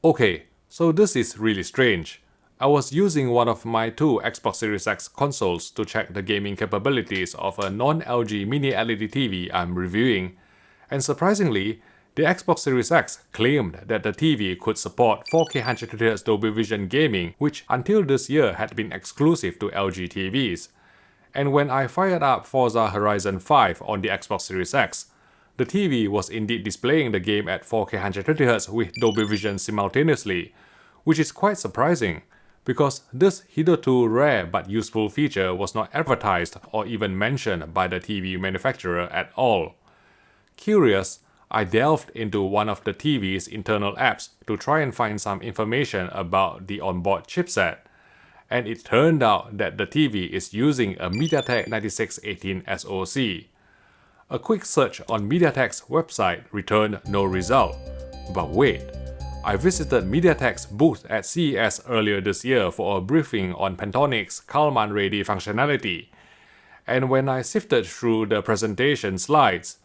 Okay, so this is really strange. I was using one of my two Xbox Series X consoles to check the gaming capabilities of a non-LG mini LED TV I'm reviewing, and surprisingly, the Xbox Series X claimed that the TV could support 4K 120Hz Dolby Vision gaming, which until this year had been exclusive to LG TVs. And when I fired up Forza Horizon 5 on the Xbox Series X, the TV was indeed displaying the game at 4K 120Hz with Dolby Vision simultaneously, which is quite surprising, because this hitherto rare but useful feature was not advertised or even mentioned by the TV manufacturer at all. Curious, I delved into one of the TV's internal apps to try and find some information about the onboard chipset, and it turned out that the TV is using a Mediatek 9618 SoC. A quick search on Mediatek's website returned no result. But wait, I visited Mediatek's booth at CES earlier this year for a briefing on Pentonic's Kalman Ready functionality, and when I sifted through the presentation slides,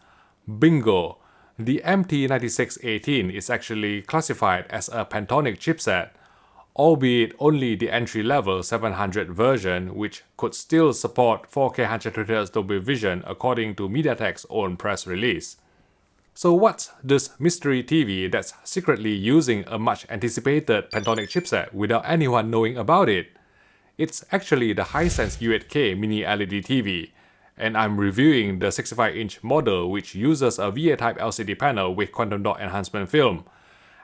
bingo! The MT9618 is actually classified as a Pentonic chipset, albeit only the entry-level 700 version, which could still support 4K 120Hz Dolby Vision according to Mediatek's own press release. So what's this mystery TV that's secretly using a much-anticipated Pentonic chipset without anyone knowing about it? It's actually the Hisense U8K mini LED TV, and I'm reviewing the 65-inch model which uses a VA-type LCD panel with quantum dot enhancement film,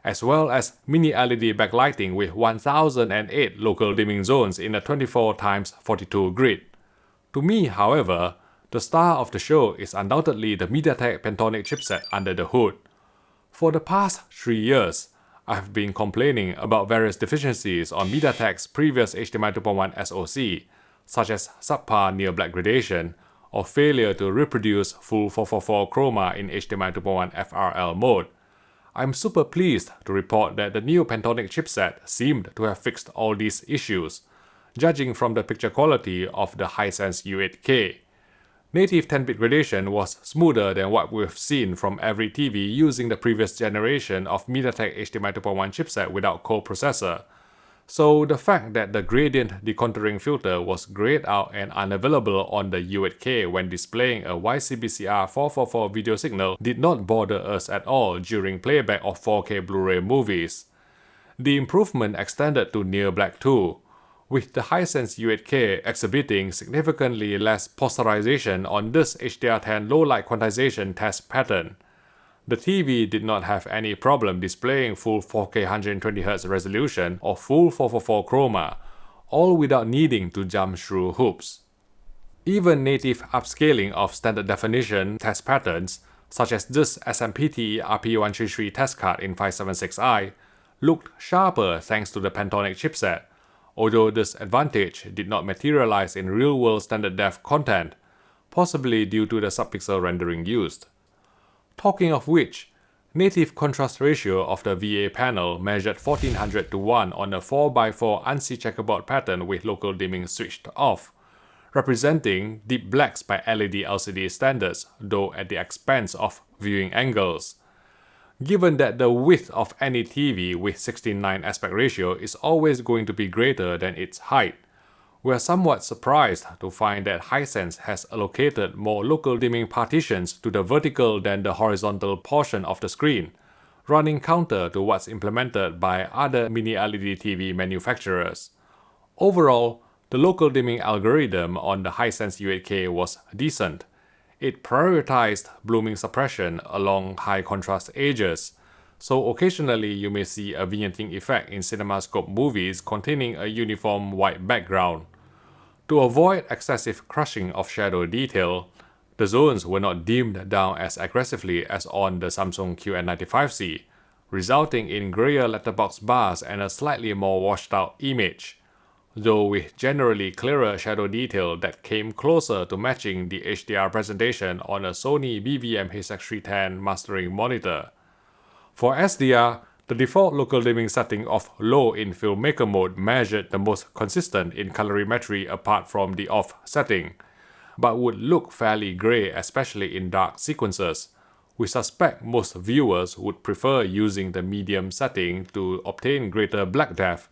as well as mini LED backlighting with 1008 local dimming zones in a 24x42 grid. To me, however, the star of the show is undoubtedly the Mediatek Pentonic chipset under the hood. For the past 3 years, I've been complaining about various deficiencies on Mediatek's previous HDMI 2.1 SoC, such as subpar near black gradation, or failure to reproduce full 444 chroma in HDMI 2.1 FRL mode. I'm super pleased to report that the new Pentonic chipset seemed to have fixed all these issues, judging from the picture quality of the Hisense U8K. Native 10-bit gradation was smoother than what we've seen from every TV using the previous generation of Mediatek HDMI 2.1 chipset without co-processor. So the fact that the gradient decontouring filter was grayed out and unavailable on the U8K when displaying a YCBCR 444 video signal did not bother us at all during playback of 4K Blu-ray movies. The improvement extended to near black too, with the Hisense U8K exhibiting significantly less posterization on this HDR10 low-light quantization test pattern. The TV did not have any problem displaying full 4K 120Hz resolution or full 444 chroma, all without needing to jump through hoops. Even native upscaling of standard definition test patterns, such as this SMPTE RP133 test card in 576i, looked sharper thanks to the Pentonic chipset, although this advantage did not materialize in real-world standard def content, possibly due to the subpixel rendering used. Talking of which, native contrast ratio of the VA panel measured 1400 to 1 on a 4x4 ANSI checkerboard pattern with local dimming switched off, representing deep blacks by LED LCD standards, though at the expense of viewing angles. Given that the width of any TV with 16:9 aspect ratio is always going to be greater than its height, we are somewhat surprised to find that Hisense has allocated more local dimming partitions to the vertical than the horizontal portion of the screen, running counter to what's implemented by other mini LED TV manufacturers. Overall, the local dimming algorithm on the Hisense U8K was decent. It prioritized blooming suppression along high contrast edges, so occasionally you may see a vignetting effect in CinemaScope movies containing a uniform white background. To avoid excessive crushing of shadow detail, the zones were not dimmed down as aggressively as on the Samsung QN95C, resulting in grayer letterbox bars and a slightly more washed out image, though with generally clearer shadow detail that came closer to matching the HDR presentation on a Sony BVM-HX310 mastering monitor. For SDR, the default local dimming setting of low in filmmaker mode measured the most consistent in colorimetry apart from the off setting, but would look fairly grey especially in dark sequences, We suspect most viewers would prefer using the medium setting to obtain greater black depth,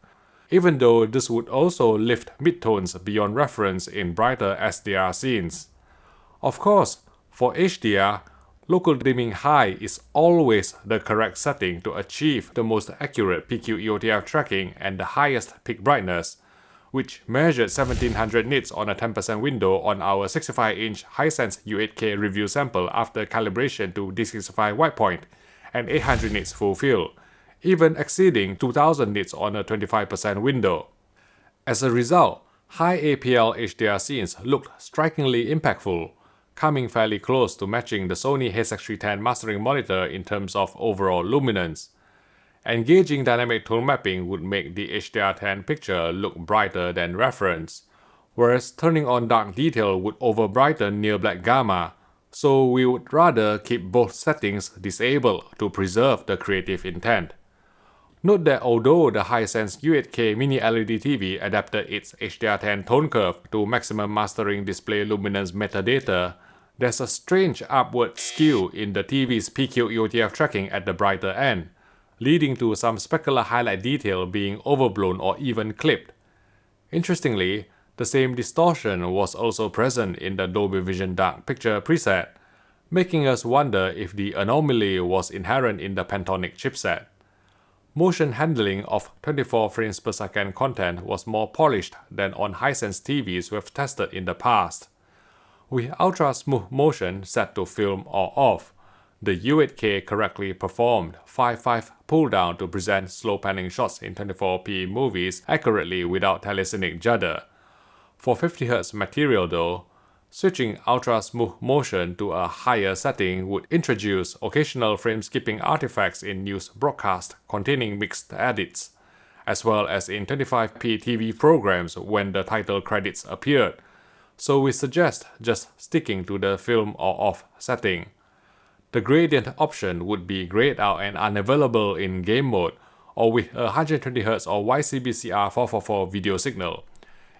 even though this would also lift midtones beyond reference in brighter SDR scenes. Of course, for HDR, local dimming high is always the correct setting to achieve the most accurate PQ-EOTF tracking and the highest peak brightness, which measured 1700 nits on a 10% window on our 65-inch Hisense U8K review sample after calibration to D65 white point, and 800 nits full fill, even exceeding 2000 nits on a 25% window. As a result, high APL HDR scenes looked strikingly impactful, coming fairly close to matching the Sony HSX310 mastering monitor in terms of overall luminance. Engaging dynamic tone mapping would make the HDR10 picture look brighter than reference, whereas turning on dark detail would over-brighten near black gamma, so we would rather keep both settings disabled to preserve the creative intent. Note that although the Hisense U8K Mini LED TV adapted its HDR10 tone curve to maximum mastering display luminance metadata, there's a strange upward skew in the TV's PQ-EOTF tracking at the brighter end, leading to some specular highlight detail being overblown or even clipped. Interestingly, the same distortion was also present in the Dolby Vision dark picture preset, making us wonder if the anomaly was inherent in the Pentonic chipset. Motion handling of 24 frames per second content was more polished than on Hisense TVs we've tested in the past. With ultra smooth motion set to film or off, the U8K correctly performed 5:5 pull-down to present slow panning shots in 24p movies accurately without telescenic judder. For 50Hz material though, switching ultra-smooth motion to a higher setting would introduce occasional frame-skipping artifacts in news broadcasts containing mixed edits, as well as in 25p TV programs when the title credits appeared, so we suggest just sticking to the film or off setting. The gradient option would be grayed out and unavailable in game mode or with a 120Hz or YCbCr444 video signal.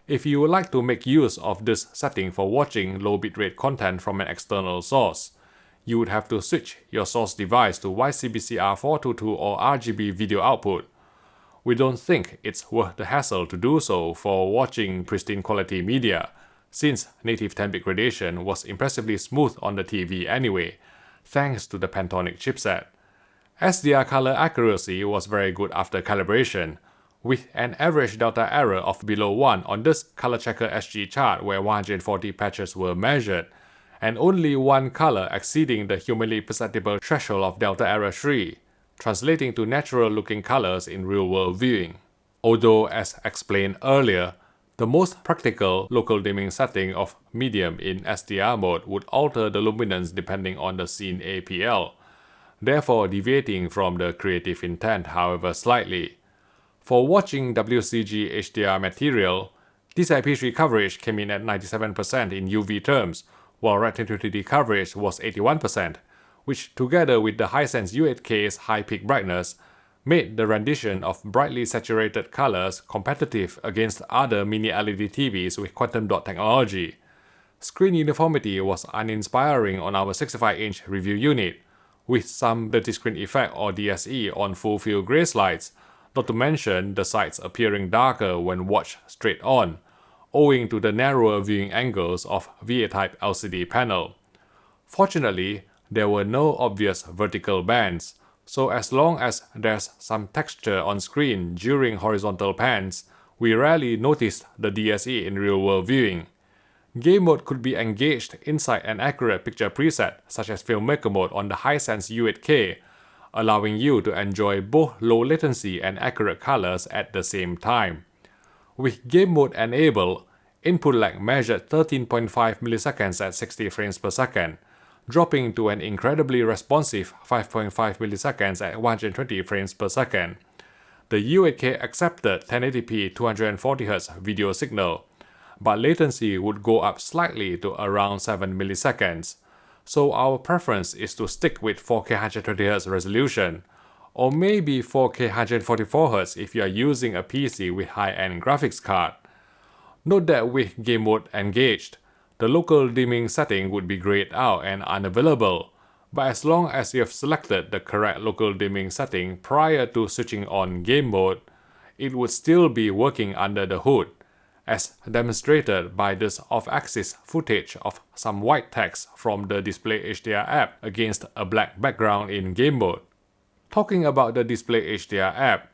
If you would like to make use of this setting for watching low bitrate content from an external source, you would have to switch your source device to YCbCr422 or RGB video output. We don't think it's worth the hassle to do so for watching pristine quality media, since native 10-bit gradation was impressively smooth on the TV anyway, thanks to the Pentonic chipset. SDR color accuracy was very good after calibration, with an average delta error of below 1 on this Color Checker SG chart where 140 patches were measured, and only one color exceeding the humanly perceptible threshold of delta error 3, translating to natural-looking colors in real-world viewing. Although, as explained earlier, the most practical local dimming setting of medium in SDR mode would alter the luminance depending on the scene APL, therefore deviating from the creative intent however slightly. For watching WCG HDR material, this IP3 coverage came in at 97% in UV terms, while Retina 2D coverage was 81%, which together with the Hisense U8K's high peak brightness, made the rendition of brightly saturated colors competitive against other mini LED TVs with quantum dot technology. Screen uniformity was uninspiring on our 65-inch review unit, with some dirty screen effect or DSE on full-field gray slides, not to mention the sides appearing darker when watched straight on, owing to the narrower viewing angles of VA-type LCD panel. Fortunately, there were no obvious vertical bands, so as long as there's some texture on screen during horizontal pans, we rarely noticed the DSE in real-world viewing. Game mode could be engaged inside an accurate picture preset such as Filmmaker mode on the Hisense U8K, allowing you to enjoy both low latency and accurate colors at the same time. With game mode enabled, input lag measured 13.5 milliseconds at 60 frames per second, dropping to an incredibly responsive 5.5 milliseconds at 120 frames per second. The U8K accepted 1080p 240Hz video signal, but latency would go up slightly to around 7 milliseconds. So our preference is to stick with 4K 120Hz resolution, or maybe 4K 144Hz if you are using a PC with high-end graphics card. Note that with game mode engaged, the local dimming setting would be grayed out and unavailable, but as long as you have selected the correct local dimming setting prior to switching on game mode, it would still be working under the hood, as demonstrated by this off-axis footage of some white text from the Display HDR app against a black background in game mode. Talking about the Display HDR app,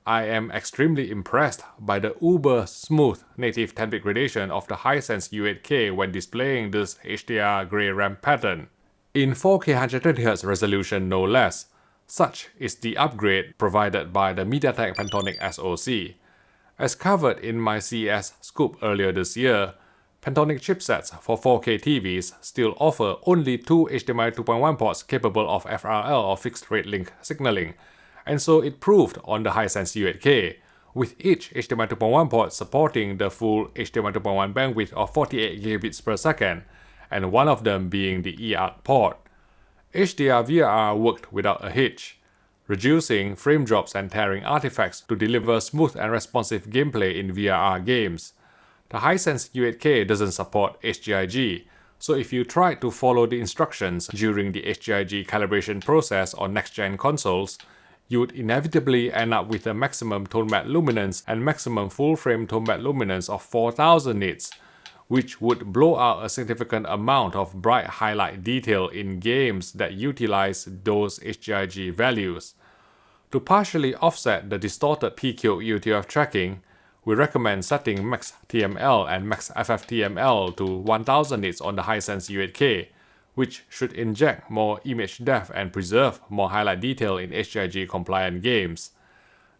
I am extremely impressed by the uber smooth native 10-bit gradation of the Hisense U8K when displaying this HDR gray ramp pattern. In 4K 120Hz resolution no less, such is the upgrade provided by the Mediatek Pentonic SoC. As covered in my CES scoop earlier this year, Pentonic chipsets for 4K TVs still offer only two HDMI 2.1 ports capable of FRL or fixed rate link signaling, and so it proved on the Hisense U8K, with each HDMI 2.1 port supporting the full HDMI 2.1 bandwidth of 48 gigabits per second, and one of them being the eARC port. Hdrvr worked without a hitch, reducing frame drops and tearing artifacts to deliver smooth and responsive gameplay in VRR games. The Hisense U8K doesn't support HGIG, so if you try to follow the instructions during the HGIG calibration process on next-gen consoles, you would inevitably end up with a maximum tone matte luminance and maximum full-frame tone matte luminance of 4000 nits, which would blow out a significant amount of bright highlight detail in games that utilize those HGIG values. To partially offset the distorted PQ UTF tracking, we recommend setting max TML and max FFTML to 1000 nits on the Hisense U8K, which should inject more image depth and preserve more highlight detail in HGIG compliant games.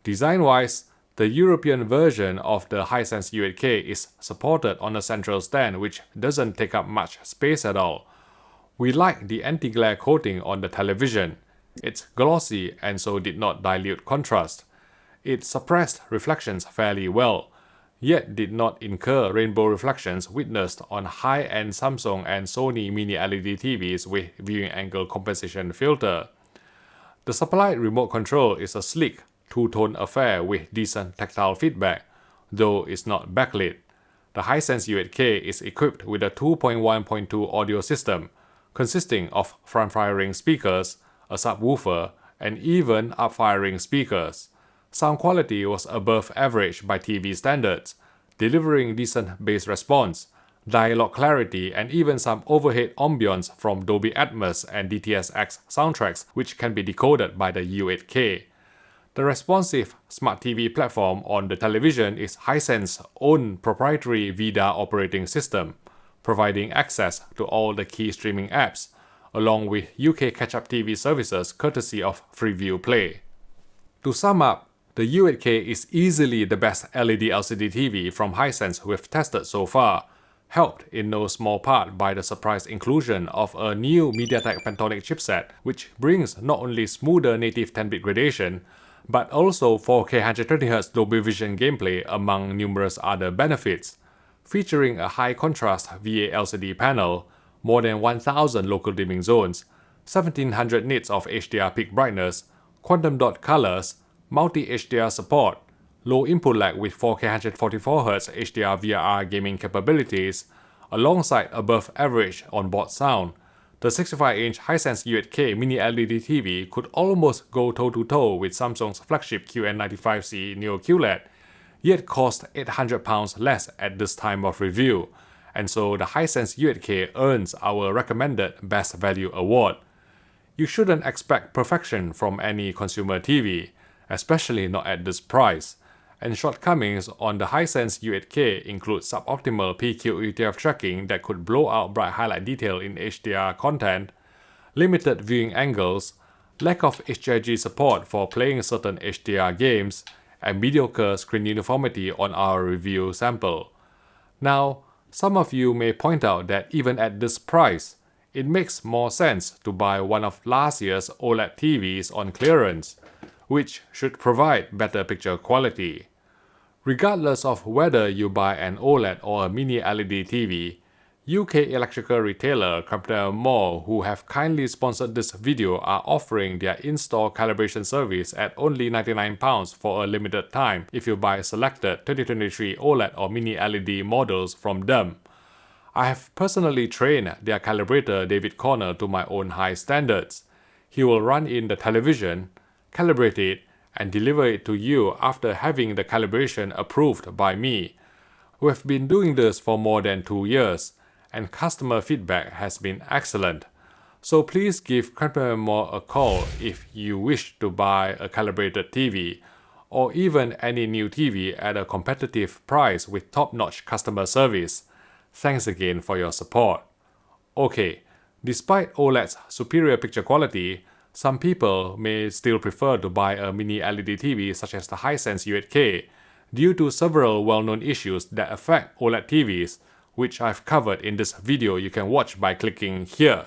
Design-wise, the European version of the Hisense U8K is supported on a central stand which doesn't take up much space at all. We like the anti-glare coating on the television. It's glossy and so did not dilute contrast. It suppressed reflections fairly well, yet did not incur rainbow reflections witnessed on high-end Samsung and Sony mini LED TVs with viewing angle compensation filter. The supplied remote control is a sleek, two-tone affair with decent tactile feedback, though it's not backlit. The Hisense U8K is equipped with a 2.1.2 audio system, consisting of front-firing speakers, a subwoofer, and even up-firing speakers. Sound quality was above average by TV standards, delivering decent bass response, dialogue clarity, and even some overhead ambience from Dolby Atmos and DTS:X soundtracks which can be decoded by the U8K. The responsive smart TV platform on the television is Hisense's own proprietary VIDA operating system, providing access to all the key streaming apps, along with UK catch-up TV services courtesy of Freeview Play. To sum up, the U8K is easily the best LED LCD TV from Hisense we've tested so far, helped in no small part by the surprise inclusion of a new Mediatek Pentonic chipset which brings not only smoother native 10-bit gradation, but also 4K 120Hz Dolby Vision gameplay among numerous other benefits, featuring a high-contrast VA LCD panel, more than 1000 local dimming zones, 1700 nits of HDR peak brightness, quantum dot colors, multi-HDR support, low input lag with 4K 144Hz HDR VRR gaming capabilities, alongside above average onboard sound. The 65-inch Hisense U8K mini LED TV could almost go toe-to-toe with Samsung's flagship QN95C Neo QLED, yet cost £800 less at this time of review, and so the Hisense U8K earns our recommended Best Value Award. You shouldn't expect perfection from any consumer TV, especially not at this price, and shortcomings on the Hisense U8K include suboptimal PQ UTF tracking that could blow out bright highlight detail in HDR content, limited viewing angles, lack of HGIG support for playing certain HDR games, and mediocre screen uniformity on our review sample. Now, some of you may point out that even at this price, it makes more sense to buy one of last year's OLED TVs on clearance, which should provide better picture quality. Regardless of whether you buy an OLED or a mini LED TV, UK electrical retailer Hdrvr Worked, who have kindly sponsored this video, are offering their in-store calibration service at only £99 for a limited time if you buy selected 2023 OLED or mini LED models from them. I have personally trained their calibrator David Corner to my own high standards. He will run in the television, calibrate it, and deliver it to you after having the calibration approved by me. We have been doing this for more than 2 years, and customer feedback has been excellent. So please give Hdrvr a call if you wish to buy a calibrated TV, or even any new TV at a competitive price with top-notch customer service. Thanks again for your support. Okay, despite OLED's superior picture quality, some people may still prefer to buy a mini LED TV such as the Hisense U8K due to several well-known issues that affect OLED TVs, which I've covered in this video you can watch by clicking here.